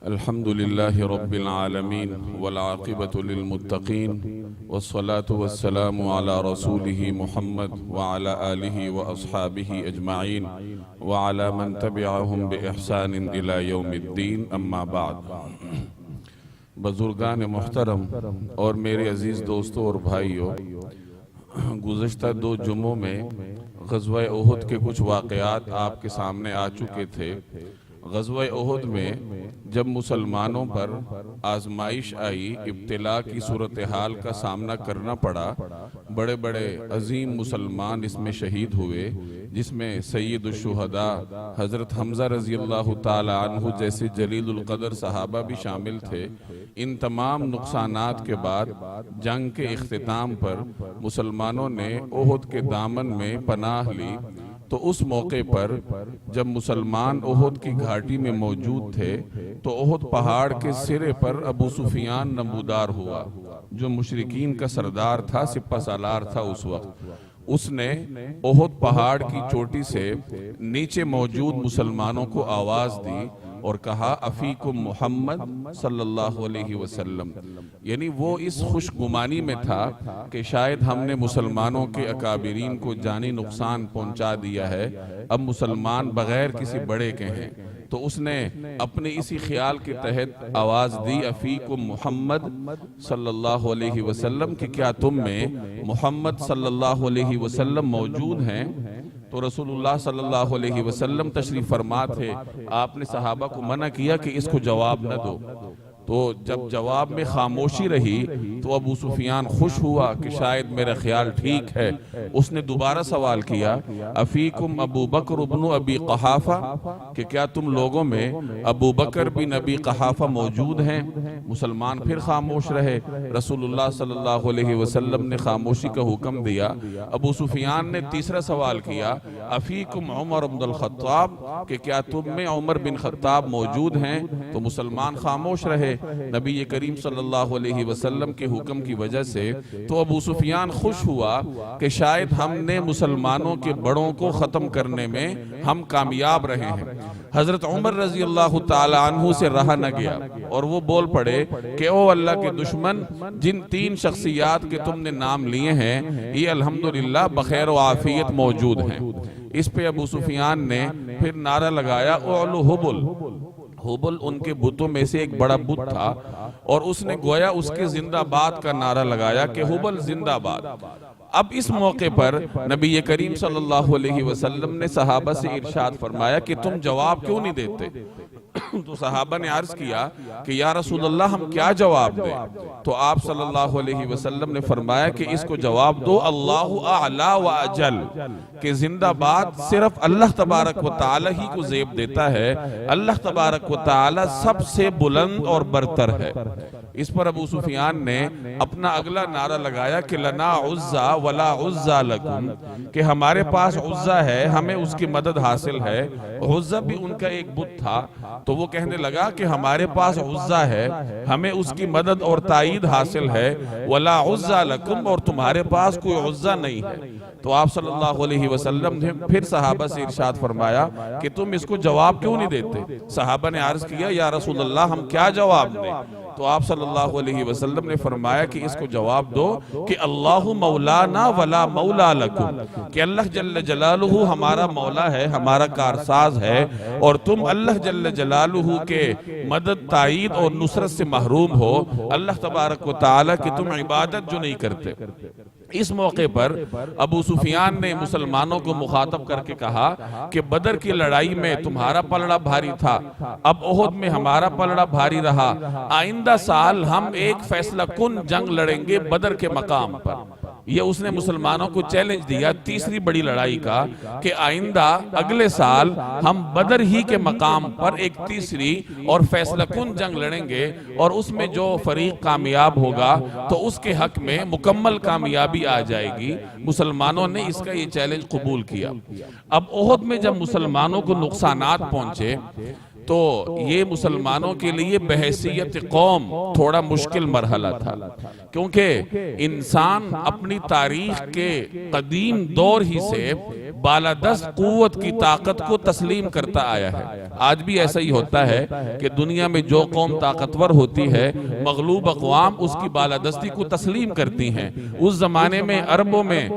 الحمد لله رب العالمين والعاقبة للمتقين والصلاة والسلام على رسوله محمد وعلى آله وأصحابه أجمعين وعلى من تبعهم بإحسان إلى يوم الدين أما بعد. بزرگان محترم اور میرے عزیز دوستوں اور بھائیوں، گزشتہ 2 جمعوں میں غزوہ احد کے کچھ واقعات آپ کے سامنے آ چکے تھے. غزوہ احد میں جب مسلمانوں پر آزمائش آئی، ابتلا کی صورتحال کا سامنا کرنا پڑا، بڑے بڑے عظیم مسلمان اس میں شہید ہوئے، جس میں سید الشہداء حضرت حمزہ رضی اللہ تعالی عنہ جیسے جلیل القدر صحابہ بھی شامل تھے. ان تمام نقصانات کے بعد جنگ کے اختتام پر مسلمانوں نے احد کے دامن میں پناہ لی. تو اس موقع پر جب مسلمان احد کی گھاٹی میں موجود تھے تو احد پہاڑ کے سرے پر ابو سفیان نمودار ہوا، جو مشرکین کا سردار تھا، سپہ سالار تھا اس وقت. اس نے احد پہاڑ کی چوٹی سے نیچے موجود مسلمانوں کو آواز دی اور کہا افیکم محمد صلی اللہ علیہ وسلم. یعنی وہ اس خوش گمانی میں تھا کہ شاید ہم نے مسلمانوں کے اکابرین کو جانی نقصان پہنچا دیا ہے، اب مسلمان بغیر کسی بڑے کے ہیں. تو اس نے اپنے اسی خیال کے تحت آواز دی افیکم محمد صلی اللہ علیہ وسلم کہ کیا تم میں محمد صلی اللہ علیہ وسلم موجود ہیں؟ تو رسول اللہ صلی اللہ علیہ وسلم تشریف فرما تھے. آپ نے صحابہ کو منع کیا کہ اس کو جواب نہ دو. تو جب جواب میں خاموشی رہی تو ابو سفیان خوش ہوا کہ شاید میرا خیال ٹھیک ہے. اس نے دوبارہ سوال کیا افیکم ابو بکر ابن ابی قحافہ، کہ کیا تم لوگوں میں ابو بکر بن ابی قحافہ موجود ہیں؟ مسلمان پھر خاموش رہے. رسول اللہ صلی اللہ علیہ وسلم نے خاموشی کا حکم دیا. ابو سفیان نے تیسرا سوال کیا افیکم عمر بن الخطاب، کہ کیا تم میں عمر بن خطاب موجود ہیں؟ تو مسلمان خاموش رہے. نبی کریم صلی اللہ علیہ وسلم کے حکم کی وجہ سے تو ابو سفیان خوش ہوا کہ شاید ہم نے مسلمانوں کے بڑوں کو ختم کرنے میں ہم کامیاب رہے ہیں. حضرت عمر رضی اللہ تعالی عنہ سے رہا نہ گیا اور وہ بول پڑے کہ او اللہ کے دشمن، جن 3 شخصیات کے تم نے نام لیے ہیں یہ الحمدللہ بخیر و عافیت موجود ہیں. اس پہ ابو سفیان نے پھر نعرہ لگایا اعلو حبل. حبل ان کے بتوں میں سے ایک بڑا بت تھا اور اس نے گویا اس کے زندہ باد کا نعرہ لگایا کہ حبل زندہ باد. اب اس موقع پر نبی کریم صلی اللہ علیہ وسلم نے صحابہ سے ارشاد فرمایا کہ تم جواب کیوں نہیں دیتے؟ تو صحابہ نے عرض کیا کہ یا رسول اللہ ہم کیا جواب دیں؟ تو آپ صلی اللہ علیہ وسلم نے فرمایا کہ اس کو جواب دو اللہ اعلی و اجل، کہ زندہ باد صرف اللہ تبارک و تعالی ہی کو زیب دیتا ہے، اللہ تبارک و تعالی سب سے بلند اور برتر ہے. اس پر ابو سفیان نے اپنا اگلا نعرہ لگایا کہ لنا عزا ولا عزا لکم، کہ ہمارے پاس عزا ہے، ہمیں اس کی مدد حاصل ہے. عزا بھی ان کا ایک بت تھا. تو وہ کہنے لگا کہ ہمارے پاس عزا ہے، ہمیں اس کی مدد اور تائید حاصل ہے، ولا عزا لکم، اور تمہارے پاس کوئی عزا نہیں ہے. تو آپ صلی اللہ علیہ وسلم نے پھر صحابہ سے ارشاد فرمایا کہ تم اس کو جواب کیوں نہیں دیتے؟ صحابہ نے عرض کیا یا رسول اللہ ہم کیا جواب دیں؟ تو آپ صلی اللہ علیہ وسلم نے فرمایا کہ اس کو جواب دو کہ اللہ مولانا ولا مولا لکم، کہ اللہ جل جلالہ ہمارا مولا ہے، ہمارا کارساز ہے، اور تم اللہ جل جلالہ کے مدد، تائید اور نصرت سے محروم ہو. اللہ تبارک و تعالی کی تم عبادت جو نہیں کرتے. اس موقع پر ابو سفیان نے مسلمانوں کو مخاطب کر کے کہا کہ بدر کی لڑائی میں تمہارا پلڑا بھاری تھا، اب احد میں ہمارا پلڑا بھاری رہا. آئندہ سال ہم ایک فیصلہ کن جنگ لڑیں گے بدر کے مقام پر. یہ اس نے مسلمانوں کو چیلنج دیا تیسری بڑی لڑائی کا کہ آئندہ اگلے سال ہم بدر ہی کے مقام پر ایک تیسری اور فیصلہ کن جنگ لڑیں گے، اور اس میں جو فریق کامیاب ہوگا تو اس کے حق میں مکمل کامیابی آ جائے گی. مسلمانوں نے اس کا یہ چیلنج قبول کیا. اب احد میں جب مسلمانوں کو نقصانات پہنچے تو یہ مسلمانوں کے لیے بحیثیت قوم تھوڑا مشکل مرحلہ تھا، کیونکہ انسان اپنی تاریخ کے قدیم دور ہی سے بالادست قوت کی طاقت کو تسلیم کرتا آیا ہے۔ آج بھی ایسا ہی ہوتا ہے کہ دنیا میں جو قوم طاقتور ہوتی ہے، مغلوب اقوام اس کی بالادستی کو تسلیم کرتی ہیں۔ اس زمانے میں عربوں میں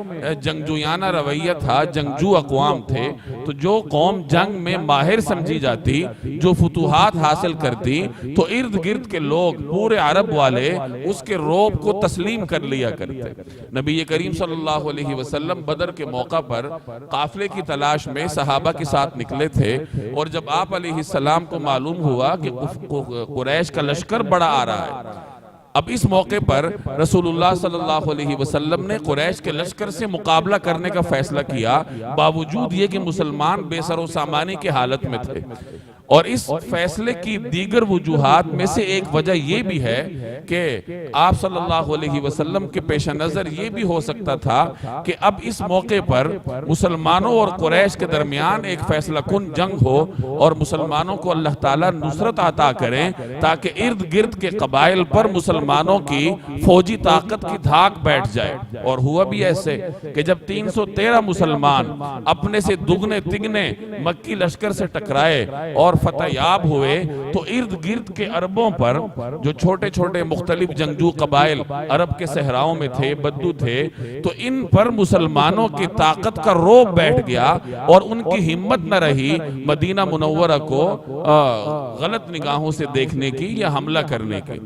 جنگجویانہ رویہ تھا، جنگجو اقوام تھے، تو جو قوم جنگ میں ماہر سمجھی جاتی، جو فتوحات حاصل کرتی، تو ارد گرد کے لوگ پورے عرب والے اس کے روب کو تسلیم کر لیا کرتے۔ نبی کریم صلی اللہ علیہ وسلم بدر کے موقع پر قافلے کی تلاش میں صحابہ کے ساتھ نکلے تھے، اور جب آپ علیہ السلام کو معلوم ہوا کہ قریش کا لشکر بڑا آ رہا ہے، اب اس موقع پر رسول اللہ صلی اللہ علیہ وسلم نے قریش کے لشکر سے مقابلہ کرنے کا فیصلہ کیا، باوجود یہ کہ مسلمان بے سر و سامانی کی حالت میں تھے۔ اور اس فیصلے کی دیگر وجوہات میں سے ایک وجہ یہ بھی ہے کہ آپ صلی اللہ علیہ وسلم کے پیش نظر یہ بھی ہو سکتا تھا کہ اب اس موقع پر مسلمانوں اور قریش کے درمیان ایک فیصلہ کن جنگ ہو، اور مسلمانوں کو اللہ تعالیٰ نصرت عطا کریں، تاکہ ارد گرد کے قبائل پر مسلمانوں کی فوجی طاقت کی دھاک بیٹھ جائے۔ اور ہوا بھی ایسے کہ جب 313 مسلمان اپنے سے دگنے تگنے مکی لشکر سے ٹکرائے اور فتح یاب ہوئے، تو ارد گرد کے عربوں پر جو چھوٹے چھوٹے مختلف جنگجو قبائل عرب کے صحراؤں میں تھے، بدو تھے، تو ان پر مسلمانوں کی طاقت کا روب بیٹھ گیا، اور ان کی ہمت نہ رہی مدینہ منورہ کو غلط نگاہوں سے دیکھنے کی یا حملہ کرنے کی۔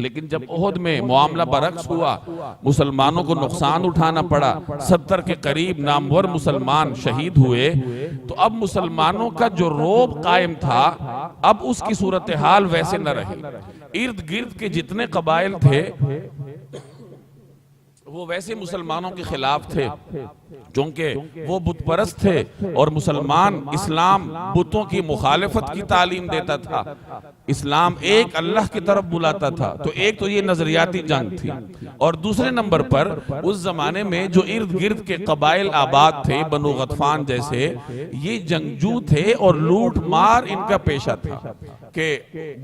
لیکن جب احد میں معاملہ برعکس ہوا، مسلمانوں کو نقصان اٹھانا پڑا، 70 کے قریب نامور مسلمان شہید ہوئے، تو اب مسلمانوں کا جو روب قائم تھا، اب اس کی صورتحال ویسے نہ رہی۔ ارد گرد کے جتنے قبائل تھے وہ ویسے مسلمانوں کے خلاف تھے، چونکہ وہ بت پرست تھے، اور مسلمان اسلام بتوں کی مخالفت کی تعلیم دیتا تھا، اسلام ایک اللہ کی طرف بلاتا تھا۔ تو ایک تو یہ نظریاتی جنگ تھی، اور دوسرے نمبر پر اس زمانے میں جو ارد گرد کے قبائل آباد تھے، بنو غطفان جیسے، یہ جنگجو تھے اور لوٹ مار ان کا پیشہ تھا، کہ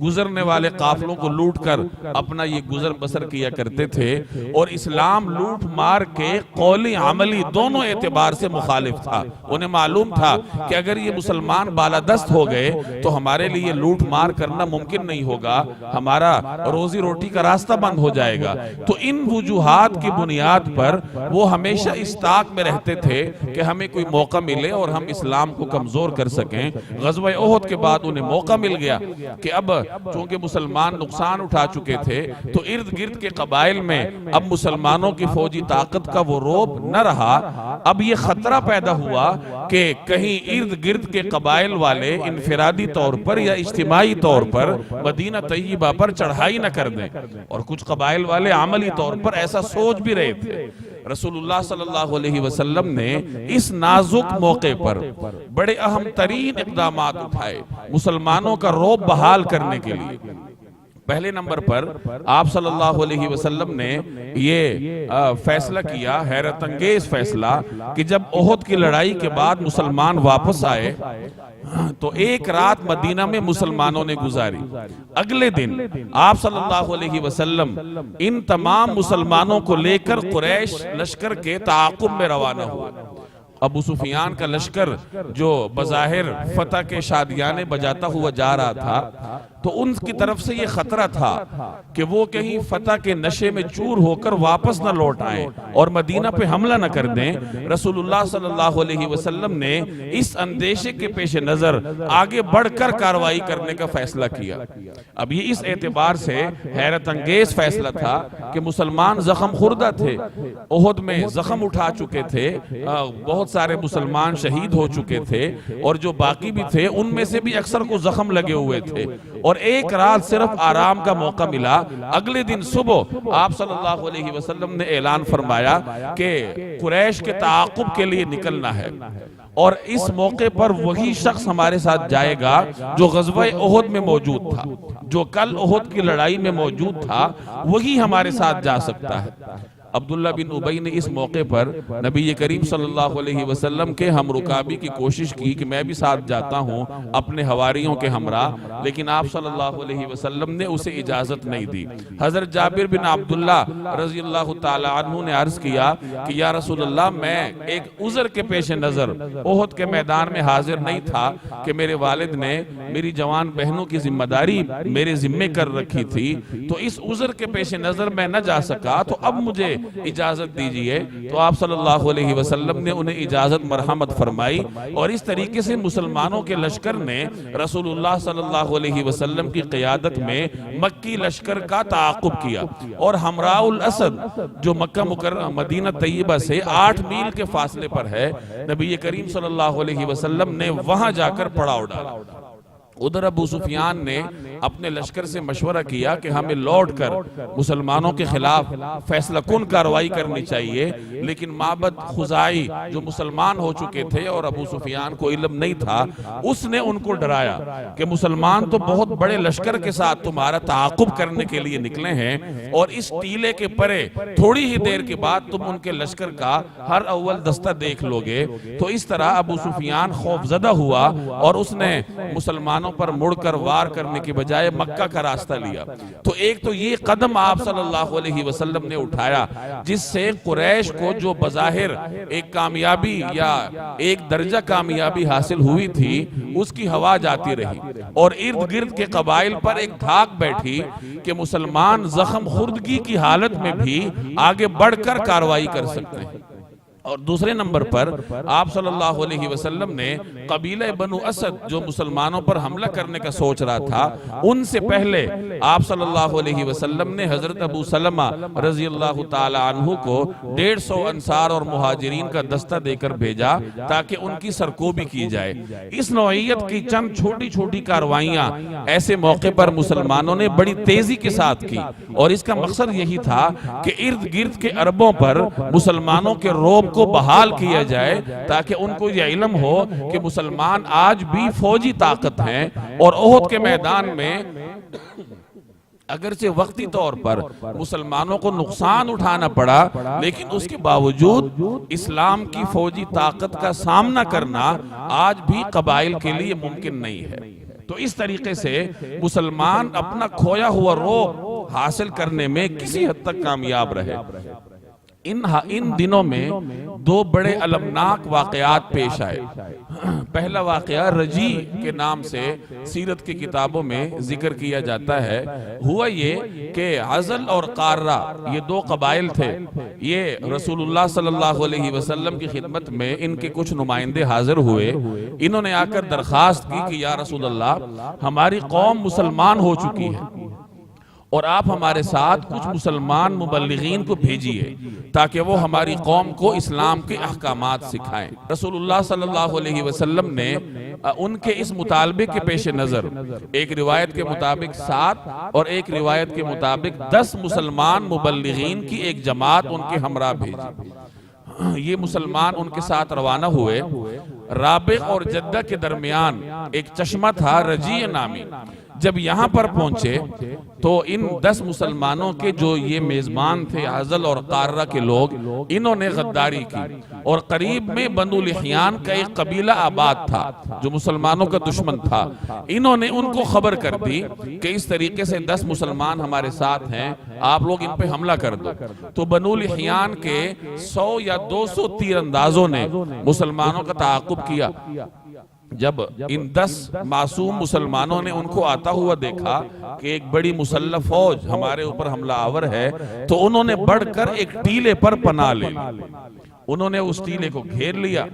گزرنے والے قافلوں کو لوٹ کر اپنا یہ گزر بسر کیا کرتے تھے، اور اسلام لوٹ مار کے قولی عملی دونوں اعتبار سے مخالف تھا۔ انہیں معلوم تھا کہ اگر یہ مسلمان بالادست ہو گئے تو ہمارے لیے لوٹ مار کرنا ممکن نہیں ہوگا، ہمارا روزی روٹی کا راستہ بند ہو جائے گا۔ تو ان وجوہات کی بنیاد پر وہ ہمیشہ اس طاق میں رہتے تھے کہ ہمیں کوئی موقع ملے اور ہم اسلام کو کمزور کر سکیں۔ غزوہ احد کے بعد انہیں موقع مل گیا کہ اب چونکہ مسلمان نقصان اٹھا چکے تھے، تو ارد گرد کے قبائل میں اب مسلمانوں کی فوجی طاقت کا وہ روب نہ رہا۔ اب یہ خطرہ پیدا ہوا کہ کہیں ارد گرد کے قبائل والے انفرادی طور پر یا اجتماعی طور پر مدینہ طیبہ پر چڑھائی نہ کر دیں، اور کچھ قبائل والے عملی طور پر ایسا سوچ بھی رہے تھے۔ رسول اللہ صلی اللہ علیہ وسلم نے اس نازک موقع پر بڑے اہم ترین اقدامات اٹھائے مسلمانوں کا روب بحال کرنے کے لیے۔ پہلے نمبر پر آپ صلی اللہ علیہ وسلم نے یہ فیصلہ کیا، حیرت انگیز فیصلہ، کہ جب احد کی لڑائی کے بعد مسلمان واپس آئے تو ایک رات مدینہ میں مسلمانوں نے گزاری۔ اگلے دن آپ صلی اللہ علیہ وسلم ان تمام مسلمانوں کو لے کر قریش لشکر کے تعاقب میں روانہ ہوئے۔ ابو سفیان کا لشکر جو بظاہر فتح کے شادیانے بجاتا ہوا جا رہا تھا، تو ان کی طرف سے یہ خطرہ تھا کہ وہ کہیں فتح کے نشے میں چور ہو کر واپس نہ لوٹ آئیں اور مدینہ پہ حملہ نہ کر دیں۔ رسول اللہ صلی اللہ علیہ وسلم نے اس اندیشے کے پیش نظر آگے بڑھ کر کارروائی کرنے کا فیصلہ کیا۔ اب یہ اس اعتبار سے حیرت انگیز فیصلہ تھا کہ مسلمان زخم خوردہ تھے، احد میں زخم اٹھا چکے تھے، بہت سارے مسلمان شہید ہو چکے تھے، اور جو باقی بھی تھے ان میں سے بھی اکثر کو زخم لگے ہوئے تھے، اور ایک رات صرف آرام کا موقع ملا۔ اگلے دن صبح آپ صلی اللہ علیہ وسلم نے اعلان فرمایا کہ قریش کے تعاقب کے لیے نکلنا ہے، اور اس موقع پر وہی شخص ہمارے ساتھ جائے گا جو غزوہ احد میں موجود تھا، جو کل احد کی لڑائی میں موجود تھا، وہی ہمارے ساتھ جا سکتا ہے۔ عبداللہ بن ابی نے اس موقع پر نبی کریم صلی اللہ علیہ وسلم کے ہم رکابی کی کوشش کی کہ میں بھی ساتھ جاتا ہوں اپنے حواریوں کے ہمراہ، لیکن آپ صلی اللہ علیہ وسلم نے اسے اجازت نہیں دی۔ حضرت جابر بن عبداللہ رضی اللہ تعالی عنہ نے عرض کیا کہ یا رسول اللہ، میں ایک عذر کے پیش نظر احد کے میدان میں حاضر نہیں تھا کہ میرے والد نے میری جوان بہنوں کی ذمہ داری میرے ذمے کر رکھی تھی، تو اس عذر کے پیش نظر میں نہ جا سکا، تو اب مجھے اجازت دیجئے۔ تو آپ صلی اللہ علیہ وسلم نے انہیں اجازت مرحمت فرمائی، اور اس طریقے سے مسلمانوں کے لشکر نے رسول اللہ صلی اللہ علیہ وسلم کی قیادت میں مکی لشکر کا تعاقب کیا، اور ہمراء الاسد جو مکہ مکرمہ مدینہ طیبہ سے 8 میل کے فاصلے پر ہے، نبی کریم صلی اللہ علیہ وسلم نے وہاں جا کر پڑاؤ ڈالا۔ ادھر ابو سفیان نے اپنے لشکر سے مشورہ کیا کہ ہمیں لوٹ کر مسلمانوں کے خلاف فیصلہ کن کارروائی کرنی چاہیے، لیکن معبد خزاعی جو مسلمان ہو چکے تھے اور ابو سفیان کو علم نہیں تھا، اس نے ان کو ڈرایا کہ مسلمان تو بہت بڑے لشکر کے ساتھ تمہارا تعاقب کرنے کے لیے نکلے ہیں، اور اس ٹیلے کے پرے تھوڑی ہی دیر کے بعد تم ان کے لشکر کا ہر اول دستہ دیکھ لوگے۔ تو اس طرح ابو سفیان خوف زدہ ہوا، اور اس نے مسلمانوں پر مڑ کر وار کرنے کے بجائے مکہ کا راستہ لیا۔ تو ایک تو یہ قدم آپ صلی اللہ علیہ وسلم نے اٹھایا، جس سے قریش کو جو بظاہر ایک کامیابی یا ایک درجہ کامیابی حاصل ہوئی تھی، اس کی ہوا جاتی رہی، اور ارد گرد کے قبائل پر ایک دھاک بیٹھی کہ مسلمان زخم خوردگی کی حالت میں بھی آگے بڑھ کر کارروائی کر سکتے ہیں۔ اور دوسرے نمبر پر آپ صلی اللہ علیہ وسلم نے قبیلہ بنو اسد جو مسلمانوں پر حملہ کرنے کا سوچ رہا تھا، ان سے پہلے آپ صلی اللہ علیہ وسلم نے حضرت ابو سلمہ رضی اللہ تعالی عنہ کو 150 انصار اور مہاجرین کا دستہ دے کر بھیجا تاکہ ان کی سرکوبی کی جائے۔ اس نوعیت کی چند چھوٹی چھوٹی کاروائیاں ایسے موقع پر مسلمانوں نے بڑی تیزی کے ساتھ کی، اور اس کا مقصد یہی تھا کہ ارد گرد کے عربوں پر مسلمانوں کے روب کو بحال کیا جائے، تاکہ ان کو یہ علم ہو کہ مسلمان آج بھی فوجی طاقت ہیں، اور احد کے میدان میں اگرچہ وقتی طور پر مسلمانوں کو نقصان اٹھانا پڑا، لیکن اس کے باوجود اسلام کی فوجی طاقت کا سامنا کرنا آج بھی قبائل کے لیے ممکن نہیں ہے۔ تو اس طریقے سے مسلمان اپنا کھویا ہوا روب حاصل کرنے میں کسی حد تک کامیاب رہے۔ ان دنوں میں 2 بڑے المناک واقعات پیش آئے۔ پہلا واقعہ رجی کے نام سے سیرت کی کتابوں میں ذکر کیا جاتا ہے۔ ہوا یہ کہ عزل اور قارہ یہ 2 قبائل تھے، یہ رسول اللہ صلی اللہ علیہ وسلم کی خدمت میں ان کے کچھ نمائندے حاضر ہوئے۔ انہوں نے آ کر درخواست کی کہ یا رسول اللہ، ہماری قوم مسلمان ہو چکی ہے، اور آپ ہمارے ساتھ کچھ مسلمان مبلغین کو بھیجیے تاکہ وہ ہماری قوم کو اسلام کے احکامات سکھائیں۔ رسول اللہ صلی اللہ علیہ وسلم نے ان کے اس مطالبے کے پیش نظر ایک روایت کے مطابق 7 اور ایک روایت کے مطابق 10 مسلمان مبلغین کی ایک جماعت ان کے ہمراہ بھیجی۔ یہ مسلمان ان کے ساتھ روانہ ہوئے۔ رابغ اور جدہ کے درمیان ایک چشمہ تھا رجی نامی۔ جب یہاں پر پہنچے تو ان 10 مسلمانوں کے جو یہ میزبان تھے عزل اور قارہ کے لوگ، انہوں نے غداری کی، اور قریب میں بنو لحیان کا ایک قبیلہ آباد تھا جو مسلمانوں کا دشمن تھا۔ انہوں نے ان کو خبر کر دی کہ اس طریقے سے 10 مسلمان ہمارے ساتھ ہیں، آپ لوگ ان پہ حملہ کر دو۔ تو بنو لحیان کے 100 یا 200 تیر اندازوں نے مسلمانوں کا تعاقب کیا۔ جب ان 10 معصوم مسلمانوں نے ان کو آتا ہوا دیکھا کہ ایک بڑی مسلح فوج ہمارے اوپر حملہ آور ہے، تو انہوں نے بڑھ کر ایک ٹیلے پر پناہ لے لی۔ انہوں نے اس ٹیلے کو گھیر لیا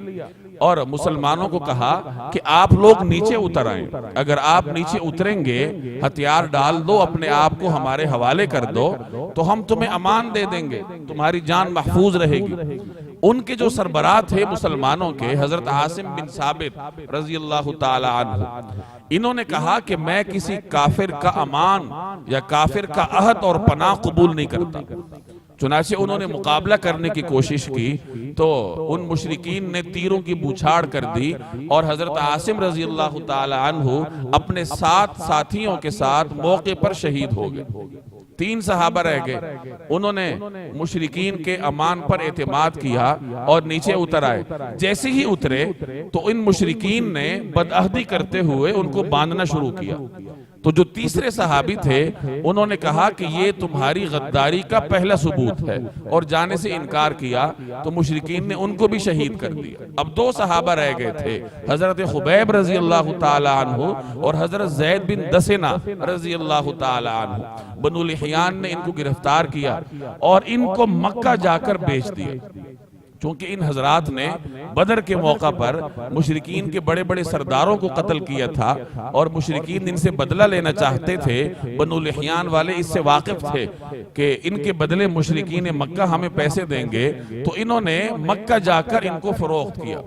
اور مسلمانوں کو کہا کہ آپ لوگ نیچے اتر آئیں، اگر آپ نیچے اتریں گے، ہتھیار ڈال دو، اپنے آپ کو ہمارے حوالے کر دو، تو ہم تمہیں امان دے دیں گے، تمہاری جان محفوظ رہے گی۔ ان کے جو سربراہ تھے مسلمانوں کے حضرت عاصم بن ثابت رضی اللہ تعالی عنہ، انہوں نے کہا کہ میں کسی کافر کا امان یا کافر کا عہد اور پناہ قبول نہیں کرتا۔ چنانچہ انہوں نے مقابلہ کرنے کی کوشش کی تو ان مشرکین نے تیروں کی بوچھاڑ کر دی، اور حضرت عاصم رضی اللہ تعالی عنہ اپنے 7 ساتھیوں کے ساتھ موقع پر شہید ہو گئے۔ 3 صحابہ رہ گئے، انہوں نے مشرکین کے امان پر اعتماد کیا اور نیچے اتر آئے۔ جیسے ہی اترے تو ان مشرکین نے بدعہدی کرتے ہوئے ان کو باندھنا شروع کیا۔ تو جو تیسرے صحابی تھے انہوں نے کہا کہ یہ تمہاری غداری کا پہلا ثبوت ہے، اور جانے سے انکار کیا، تو مشرکین نے ان کو بھی شہید کر دیا۔ اب 2 صحابہ رہ گئے تھے، حضرت خبیب رضی اللہ تعالی عنہ اور حضرت زید بن دسنہ رضی اللہ تعالی عنہ۔ بنو لحیان نے ان کو گرفتار کیا اور ان کو مکہ جا کر بیچ دیا، چونکہ ان حضرات نے بدر کے موقع پر مشرکین کے بڑے بڑے سرداروں کو قتل کیا تھا، اور مشرکین ان سے بدلہ لینا چاہتے تھے۔ بنو لحیان والے اس سے واقف تھے کہ ان کے بدلے مشرکین مکہ ہمیں پیسے دیں گے، تو انہوں نے مکہ جا کر ان کو فروخت کیا۔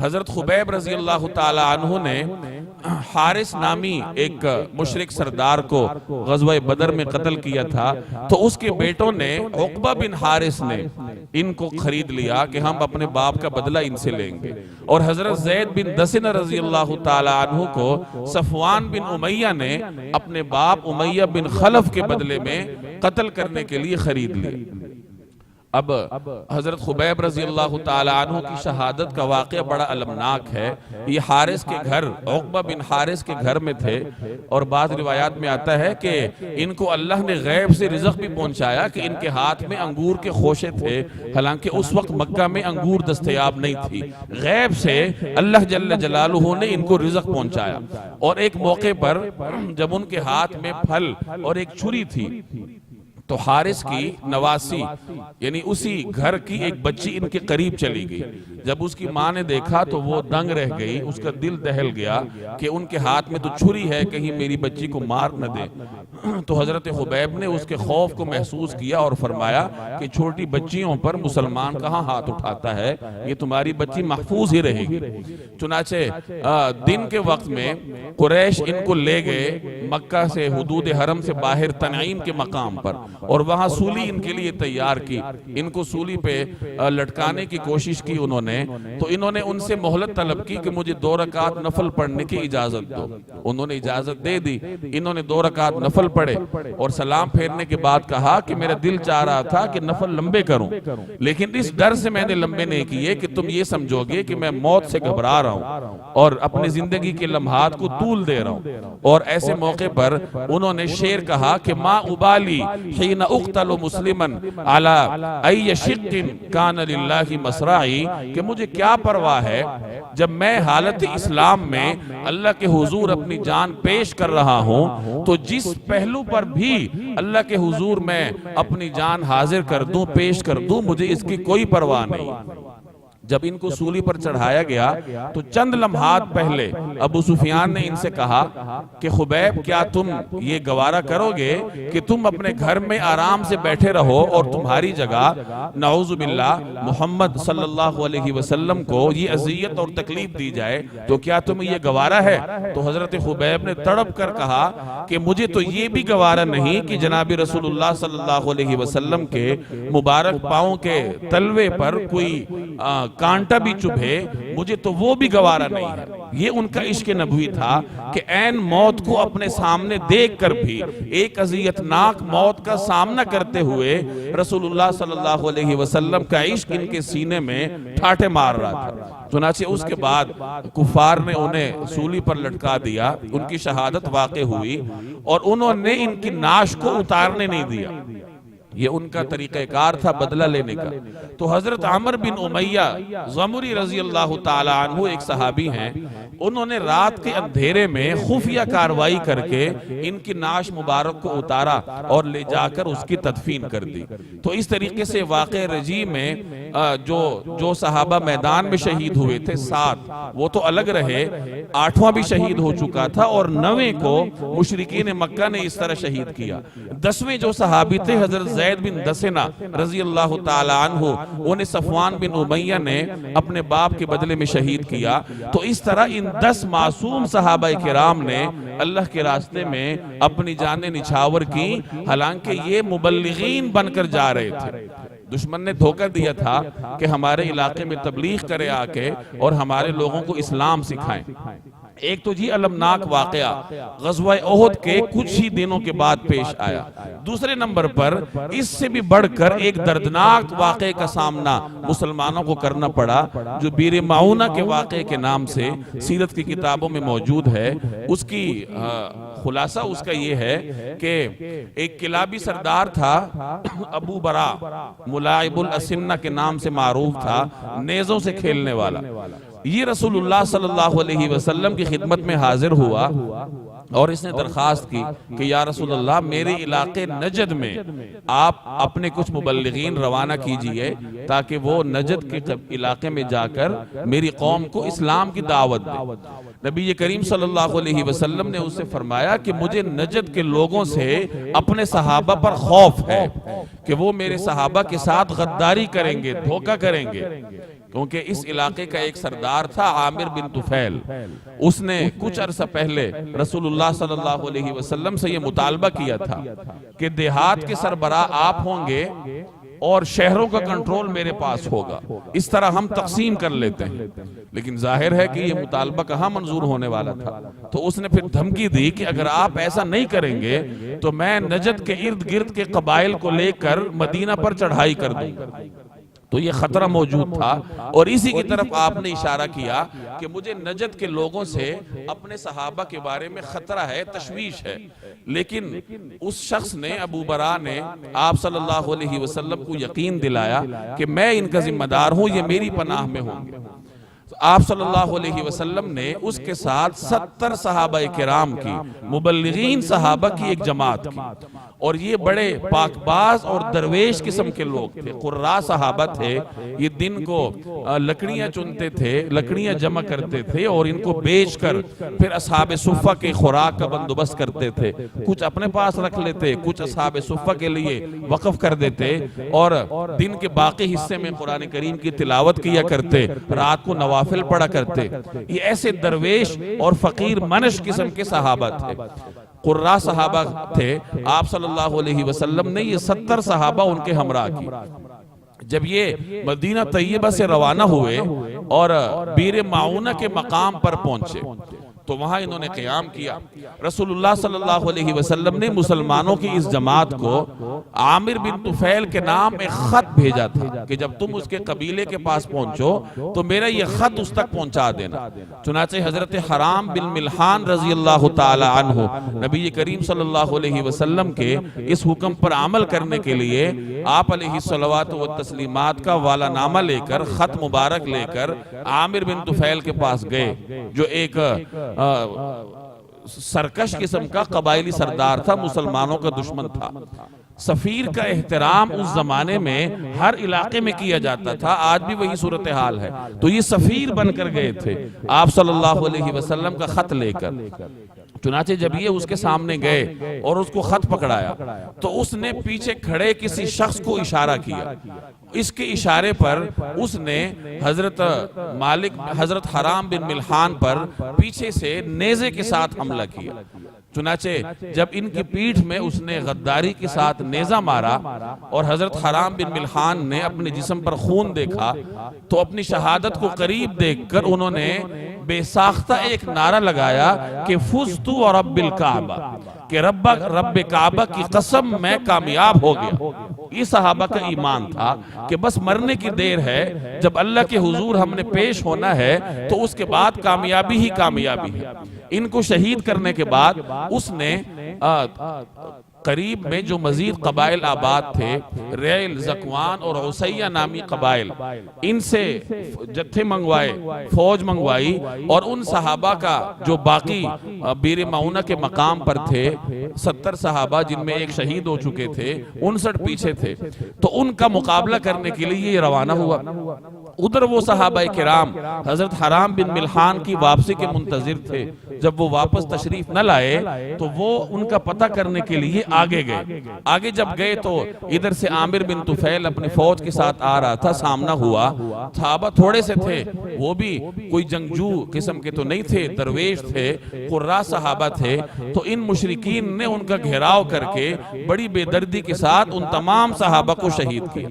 حضرت خبیب رضی اللہ تعالی عنہ نے حارث نامی ایک مشرک سردار کو غزوہ بدر میں قتل کیا تھا، تو اس کے بیٹوں نے، عقبہ بن حارث نے ان کو خرید لیا کہ ہم اپنے باپ کا بدلہ ان سے لیں گے، اور حضرت زید بن دسنہ رضی اللہ تعالی عنہ کو صفوان بن امیہ نے اپنے باپ امیہ بن خلف کے بدلے میں قتل کرنے کے لیے خرید لیا۔ اب حضرت خبیب رضی اللہ تعالی عنہ کی شہادت کا واقعہ بڑا المناک ہے۔ یہ حارث کے گھر، عقبہ بن حارث کے گھر میں تھے، اور بعض روایات میں آتا ہے کہ ان کو اللہ نے غیب سے رزق بھی پہنچایا کہ ان کے ہاتھ میں انگور کے خوشے تھے، حالانکہ اس وقت مکہ میں انگور دستیاب نہیں تھی۔ غیب سے اللہ جل جلالہ نے ان کو رزق پہنچایا، اور ایک موقع پر جب ان کے ہاتھ میں پھل اور ایک چھری تھی، تو حارث کی نواسی یعنی اسی گھر کی ایک بچی ان کے قریب چلی گئی۔ جب اس کی ماں نے دیکھا تو وہ دنگ رہ گئی، اس کا دل دہل گیا کہ ان کے ہاتھ میں تو چھری ہے، کہیں میری بچی کو مار نہ دے۔ تو حضرت خبیب نے اس کے خوف کو محسوس کیا اور فرمایا کہ چھوٹی بچیوں پر مسلمان کہاں ہاتھ اٹھاتا ہے، یہ تمہاری بچی محفوظ ہی رہے گی۔ چنانچہ دن کے وقت میں قریش ان کو لے گئے مکہ سے، حدود حرم سے باہر تنعیم کے مقام پر، اور وہاں سولی ان کے لیے تیار کی۔ ان کو سولی پہ لٹکانے کی کوشش کی انہوں نے، تو انہوں نے ان سے مہلت طلب کی کہ مجھے 2 رکعت نفل پڑھنے کی اجازت دو۔ انہوں نے اجازت دے دی، انہوں نے 2 رکعت نفل پڑھے، اور سلام پھیرنے کے بعد کہا کہ میرا دل چاہ رہا تھا کہ نفل لمبے کروں، لیکن اس ڈر سے میں نے لمبے نہیں کیے کہ تم یہ سمجھو گے کہ میں موت سے گھبرا رہا ہوں اور اپنی زندگی کے لمحات کو طول دے رہا ہوں۔ اور ایسے موقع پر انہوں نے شعر کہا کہ ما ابالی حین اقتل مسلما علی ای شق کان للہ مسرعی، کہ مجھے کیا پرواہ ہے جب میں حالت اسلام میں اللہ کے حضور اپنی جان پیش کر رہا ہوں، تو جس پہلو پر بھی اللہ کے حضور میں اپنی جان حاضر کر دوں، پیش کر دوں، مجھے اس کی کوئی پرواہ نہیں۔ جب ان کو سولی پر چڑھایا گیا تو چند لمحات پہلے ابو سفیان نے ان سے کہا کہ خبیب کیا تم یہ گوارا کرو گے کہ تم اپنے گھر میں آرام سے بیٹھے رہو اور تمہاری جگہ نعوذ باللہ محمد صلی اللہ علیہ وسلم کو یہ اذیت اور تکلیف دی جائے، تو کیا تمہیں یہ گوارا ہے؟ تو حضرت خبیب نے تڑپ کر کہا کہ مجھے تو یہ بھی گوارا نہیں کہ جناب رسول اللہ صلی اللہ علیہ وسلم کے مبارک پاؤں کے تلوے پر کوئی کانٹا بھی چبھے، مجھے تو وہ بھی گوارا نہیں ہے۔ یہ ان کا عشق نبوی تھا کہ عین موت کو اپنے سامنے دیکھ کر بھی، ایک اذیتناک موت کا سامنا کرتے ہوئے رسول اللہ صلی اللہ علیہ وسلم کا عشق ان کے سینے میں ٹھاٹھے مار رہا تھا۔ چنانچہ اس کے بعد کفار نے انہیں سولی پر لٹکا دیا، ان کی شہادت واقع ہوئی، اور انہوں نے ان کی ناش کو اتارنے نہیں دیا۔ یہ ان کا طریقہ کار تھا بدلہ لینے کا۔ تو حضرت عمر بن امیہ غمری رضی اللہ تعالی عنہ ایک صحابی ہیں، انہوں نے رات کے اندھیرے میں خفیہ کاروائی کر کے ان کی ناش مبارک کو اتارا اور لے جا کر اس کی تدفین کر دی۔ تو اس طریقے سے واقع رجی میں جو صحابہ میدان میں شہید ہوئے تھے 7، وہ تو الگ رہے، 8واں بھی شہید ہو چکا تھا، اور 9ویں کو مشرکین مکہ نے اس طرح شہید کیا۔ 10ویں جو صحابی تھے حضرت زید بن دسنہ رضی اللہ تعالی عنہ، انہیں صفوان بن امیہ نے اپنے باپ کے بدلے میں شہید کیا۔ تو اس طرح ان 10 معصوم صحابہ کرام نے اللہ کے راستے میں اپنی جانیں نچھاور کی، حالانکہ یہ مبلغین بن کر جا رہے تھے۔ دشمن نے دھوکہ دیا تھا کہ ہمارے علاقے میں تبلیغ کرے آ کے اور ہمارے لوگوں کو اسلام سکھائیں۔ ایک تو یہ المناک واقعہ غزوہ احد کے کچھ ہی دنوں کے بعد پیش آیا، دوسرے نمبر پر اس سے بھی بڑھ کر ایک دردناک واقعے کا سامنا مسلمانوں کو کرنا پڑا جو بیر معونہ کے واقعے کے نام سے سیرت کی کتابوں میں موجود ہے۔ اس کی خلاصہ اس کا یہ ہے کہ ایک کلابی سردار تھا ابو برا، ملاعب الاسنہ کے نام سے معروف تھا، نیزوں سے کھیلنے والا۔ یہ رسول اللہ صلی اللہ علیہ وسلم کی خدمت میں حاضر ہوا اور اس نے درخواست کی کہ یا رسول اللہ میرے علاقے نجد میں آپ اپنے کچھ مبلغین روانہ کیجئے تاکہ وہ نجد کے علاقے میں جا کر میری قوم کو اسلام کی دعوت دے۔ نبی کریم صلی اللہ علیہ وسلم نے اس سے فرمایا کہ مجھے نجد کے لوگوں سے اپنے صحابہ پر خوف ہے کہ وہ میرے صحابہ کے ساتھ غداری کریں گے، دھوکہ کریں گے، کیونکہ اس علاقے کا ایک سردار تھا عامر بن طفیل۔ اس نے کچھ عرصہ پہلے رسول اللہ صلی اللہ علیہ وسلم سے یہ مطالبہ کیا تھا کہ دیہات کے سربراہ آپ ہوں گے اور شہروں کا کنٹرول میرے پاس ہوگا، اس طرح ہم تقسیم کر لیتے ہیں۔ لیکن ظاہر ہے کہ یہ مطالبہ کہاں منظور ہونے والا تھا، تو اس نے پھر دھمکی دی کہ اگر آپ ایسا نہیں کریں گے تو میں نجد کے ارد گرد کے قبائل کو لے کر مدینہ پر چڑھائی کر دوں گا۔ تو یہ خطرہ موجود تھا اور اسی کی طرف آپ نے اشارہ کیا کہ مجھے نجد کے لوگوں سے اپنے صحابہ کے بارے میں خطرہ ہے، تشویش ہے۔ لیکن اس شخص نے، ابو برا نے، آپ صلی اللہ علیہ وسلم کو یقین دلایا کہ میں ان کا ذمہ دار ہوں، یہ میری پناہ میں ہوں گے۔ آپ صلی اللہ علیہ وسلم نے اس کے ساتھ 70 صحابہ کرام کی، مبلغین صحابہ کی ایک جماعت کی، اور یہ بڑے پاک باز اور درویش قسم کے لوگ تھے، قراء صحابہ تھے۔ یہ دن کو لکڑیاں چنتے تھے، لکڑیاں جمع کرتے تھے اور ان کو بیچ کر پھر اصحاب صفہ کے خوراک کا بندوبست کرتے تھے، کچھ اپنے پاس رکھ لیتے، کچھ اصحاب صفہ کے لیے وقف کر دیتے، اور دن کے باقی حصے میں قرآن کریم کی تلاوت کیا کرتے، رات کو نوافل پڑھا کرتے۔ یہ ایسے درویش اور فقیر منش قسم کے صحابہ تھے، قراء صحابہ تھے۔ آپ صلی اللہ علیہ وسلم نے یہ 70 صحابہ ان کے ہمراہ کی۔ جب یہ مدینہ طیبہ سے روانہ ہوئے اور بیر معونہ کے مقام پر پہنچے تو وہاں انہوں نے قیام کیا۔ رسول اللہ صلی اللہ علیہ وسلم نے مسلمانوں کی اس جماعت کو عامر بن طفیل کے نام ایک خط بھیجا تھا کہ جب تم اس کے قبیلے کے پاس پہنچو تو میرا یہ خط اس تک پہنچا دینا۔ چنانچہ حضرت حرام بن ملحان رضی اللہ تعالی عنہ نبی کریم صلی اللہ علیہ وسلم کے اس حکم پر عمل کرنے کے لیے آپ علیہ الصلوات والتسلیمات کا والا نامہ لے کر، خط مبارک لے کر عامر بن طفیل کے پاس گئے، جو ایک سرکش قسم کا قبائلی سردار تھا، مسلمانوں کا دشمن تھا۔ سفیر کا احترام اس زمانے میں ہر علاقے میں کیا جاتا تھا، آج بھی وہی صورتحال ہے۔ تو یہ سفیر بن کر گئے تھے آپ صلی اللہ علیہ وسلم کا خط لے کر۔ چنانچہ جب یہ اس کے سامنے گئے اور اس کو خط پکڑایا تو اس نے پیچھے کھڑے کسی شخص کو اشارہ کیا۔ اس کے اشارے پر اس نے حضرت حرام بن ملحان پر پیچھے سے نیزے کے ساتھ حملہ کیا۔ چنانچہ جب ان کی پیٹھ میں اس نے غداری کے ساتھ نیزہ مارا اور حضرت حرام بن ملحان نے اپنے جسم پر خون دیکھا تو اپنی شہادت کو قریب دیکھ کر انہوں نے بے ساختہ ایک نعرہ لگایا کہ فزتو ورب الکعبہ، کہ رب کعبہ کی قسم میں کامیاب ہو گیا۔ یہ صحابہ کا ایمان تھا کہ بس مرنے کی دیر ہے، جب اللہ کے حضور ہم نے پیش ہونا ہے تو اس کے بعد کامیابی ہی کامیابی ہے۔ ان کو شہید کرنے کے بعد اس نے قریب میں جو مزید قبائل آباد تھے، ریل، زکوان اور عسیہ نامی قبائل، ان سے جتھے منگوائے، فوج منگوائی، اور ان صحابہ کا جو باقی بیر معونہ کے مقام پر تھے 70 صحابہ جن میں ایک شہید ہو چکے تھے، 59 پیچھے تھے، تو ان کا مقابلہ کرنے کے لیے یہ روانہ ہوا۔ ادھر وہ صحابہ کرام حضرت حرام بن ملحان کی واپسی کے منتظر تھے۔ جب وہ واپس تشریف نہ لائے تو وہ ان کا پتہ کرنے کے لیے آگے گئے۔ آگے جب گئے تو ادھر سے عامر بن طفیل اپنے فوج کے ساتھ آ رہا تھا، سامنا ہوا۔ صحابہ تھوڑے سے تھے، وہ بھی کوئی جنگجو قسم کے تو نہیں تھے، درویش تھے، قراء صحابہ تھے۔ تو ان مشرکین نے ان کا گھیراؤ کر کے بڑی بے دردی کے ساتھ ان تمام صحابہ کو شہید کیا۔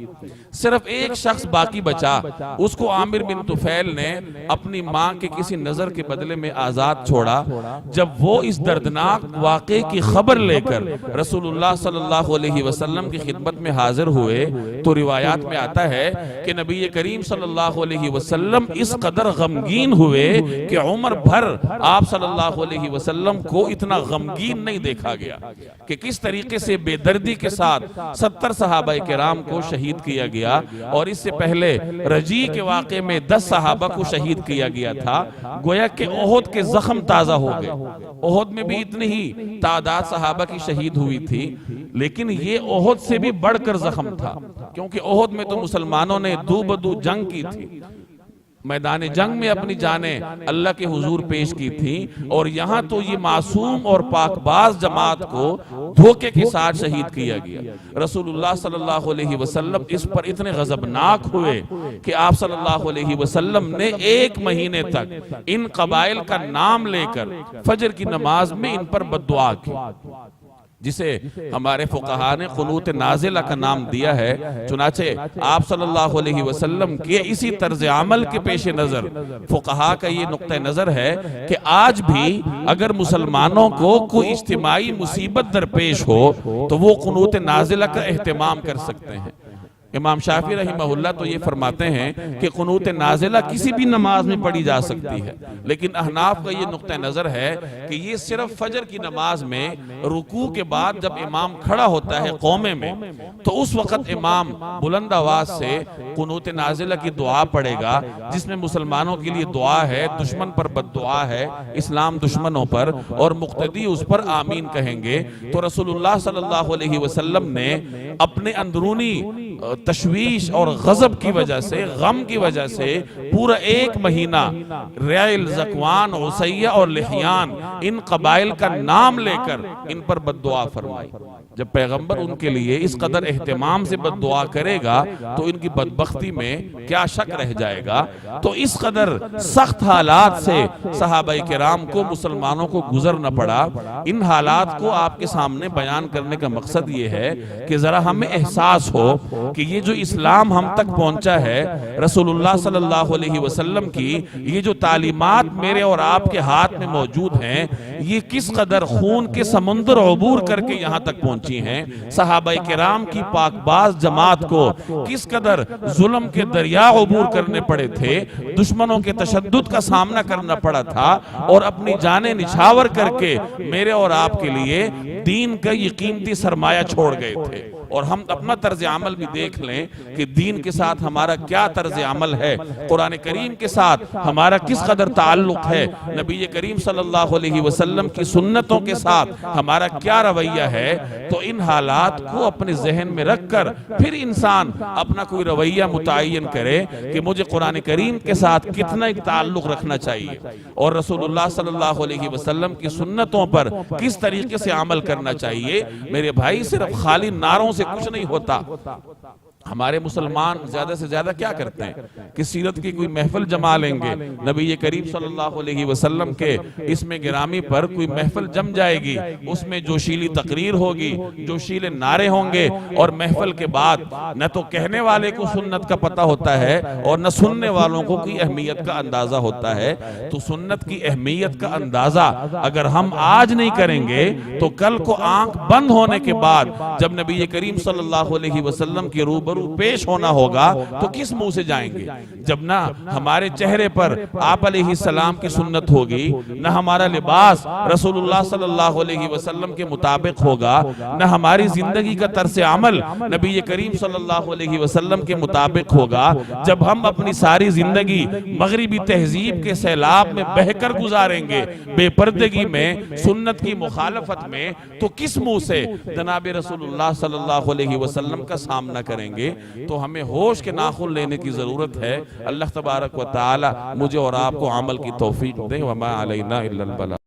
صرف ایک شخص باقی بچا، اس کو عامر بن طفیل نے اپنی ماں کے کسی نظر کے بدلے میں آزاد چھوڑا۔ جب وہ اس دردناک واقعے کی خبر لے کر رسول اللہ صلی اللہ علیہ وسلم کی خدمت میں حاضر ہوئے تو روایات میں آتا ہے کہ نبی کریم صلی اللہ علیہ وسلم اس قدر غمگین ہوئے کہ عمر بھر آپ صلی اللہ علیہ وسلم کو اتنا غمگین نہیں دیکھا گیا کہ کس طریقے سے بے دردی کے ساتھ 70 صحابہ کرام کو شہید کیا گیا، اور اس سے پہلے رجی کے واقعے میں 10 صحابہ کو شہید کیا گیا تھا۔ گویا کہ احد کے زخم تازہ ہو گئے۔ احد میں بھی اتنی ہی تعداد صحابہ کی شہید ہوئی تھی، لیکن یہ احد سے بھی بڑھ کر زخم تھا، کیونکہ احد میں تو مسلمانوں نے دو بدو جنگ کی تھی، میدان جنگ میں اپنی جانیں اللہ کے حضور پیش کی تھی، اور یہاں تو یہ معصوم اور پاک باز جماعت کو دھوکے کے ساتھ شہید کیا گیا۔ رسول اللہ صلی اللہ علیہ وسلم اس پر اتنے غضبناک ہوئے کہ آپ صلی اللہ علیہ وسلم نے 1 مہینے تک ان قبائل کا نام لے کر فجر کی نماز میں ان پر بد دعا کی، جسے ہمارے فقہاء نے قنوت نازلہ کا نام دیا ہے۔ چنانچہ آپ صلی اللہ علیہ وسلم کے اسی طرز عمل کے پیش نظر فقہاء کا یہ نقطہ نظر ہے کہ آج بھی اگر مسلمانوں کو کوئی اجتماعی مصیبت درپیش ہو تو وہ قنوت نازلہ کا اہتمام کر سکتے ہیں۔ امام شافعی رحمہ اللہ تو یہ فرماتے ہیں کہ قنوت نازلہ کسی بھی نماز میں پڑھی جا سکتی ہے، لیکن احناف کا یہ نقطہ نظر ہے کہ یہ صرف فجر کی نماز میں رکوع کے بعد جب امام کھڑا ہوتا ہے قومے میں تو اس وقت امام بلند آواز سے قنوت نازلہ کی دعا پڑھے گا، جس میں مسلمانوں کے لیے دعا ہے، دشمن پر بد دعا ہے، اسلام دشمنوں پر، اور مقتدی اس پر آمین کہیں گے۔ تو رسول اللہ صلی اللہ علیہ وسلم نے اپنے اندرونی تشویش اور غضب کی وجہ سے، غم کی وجہ سے پورا 1 مہینہ ریل، زکوان، عسیہ اور لحیان ان قبائل کا نام لے کر ان پر بد دعا فرمائی۔ جب پیغمبر ان کے لیے اس قدر اہتمام سے بد دعا کرے گا تو ان کی بدبختی میں کیا شک رہ جائے گا۔ تو اس قدر سخت حالات سے صحابہ کرام کو، مسلمانوں کو گزرنا پڑا۔ ان حالات کو آپ کے سامنے بیان کرنے کا مقصد یہ ہے کہ ذرا ہمیں احساس ہو کہ یہ جو اسلام ہم تک پہنچا ہے، رسول اللہ صلی اللہ علیہ وسلم کی یہ جو تعلیمات میرے اور آپ کے ہاتھ میں موجود ہیں، یہ کس قدر خون کے سمندر عبور کر کے یہاں تک پہنچی ہیں۔ صحابہ کرام کی پاک باز جماعت کو کس قدر ظلم کے دریا عبور کرنے پڑے تھے، دشمنوں کے تشدد کا سامنا کرنا پڑا تھا، اور اپنی جانیں نچھاور کر کے میرے اور آپ کے لیے دین کا یہ قیمتی سرمایہ چھوڑ گئے تھے۔ اور ہم اپنا طرز عمل بھی دیکھ لیں کہ دین کے ساتھ ہمارا کیا طرز عمل ہے، قرآن کریم کے ساتھ ہمارا کس قدر تعلق ہے، نبی کریم صلی اللہ علیہ وسلم کی سنتوں کے ساتھ ہمارا کیا رویہ ہے۔ تو ان حالات کو اپنے ذہن میں رکھ کر پھر انسان اپنا کوئی رویہ متعین کرے کہ مجھے قرآن کریم کے ساتھ کتنا ایک تعلق رکھنا چاہیے، اور رسول اللہ صلی اللہ علیہ وسلم کی سنتوں پر کس طریقے سے عمل کرنا چاہیے۔ میرے بھائی، صرف خالی نعروں سے کچھ نہیں ہوتا۔ ہمارے مسلمان زیادہ سے زیادہ کیا کرتے ہیں کہ سیرت کی کوئی محفل جما لیں گے، نبی کریم صلی اللہ علیہ وسلم کے اسم گرامی پر کوئی محفل جم جائے گی، اس میں جوشیلی تقریر ہوگی، جوشیلے نعرے ہوں گے، اور محفل کے بعد نہ تو کہنے والے کو سنت کا پتہ ہوتا ہے اور نہ سننے والوں کو کی اہمیت کا اندازہ ہوتا ہے۔ تو سنت کی اہمیت کا اندازہ اگر ہم آج نہیں کریں گے تو کل کو آنکھ بند ہونے کے بعد جب نبی کریم صلی اللہ علیہ وسلم کی روبرو پیش ہونا ہوگا تو کس منہ سے جائیں گے؟ جب نہ ہمارے چہرے پر آپ علیہ السلام کی سنت ہوگی، نہ ہمارا لباس رسول اللہ صلی اللہ علیہ وسلم کے مطابق ہوگا، نہ ہماری زندگی کا طرز عمل نبی کریم صلی اللہ علیہ وسلم کے مطابق ہوگا، جب ہم اپنی ساری زندگی مغربی تہذیب کے سیلاب میں بہہ کر گزاریں گے، بے پردگی میں، سنت کی مخالفت میں، تو کس منہ سے جناب رسول اللہ صلی اللہ علیہ وسلم کا سامنا کریں گے؟ تو ہمیں ہوش کے ناخن لینے کی ضرورت ہے۔ اللہ تبارک و تعالی مجھے اور آپ کو عمل کی توفیق دے۔ وما علینا الا البلاغ۔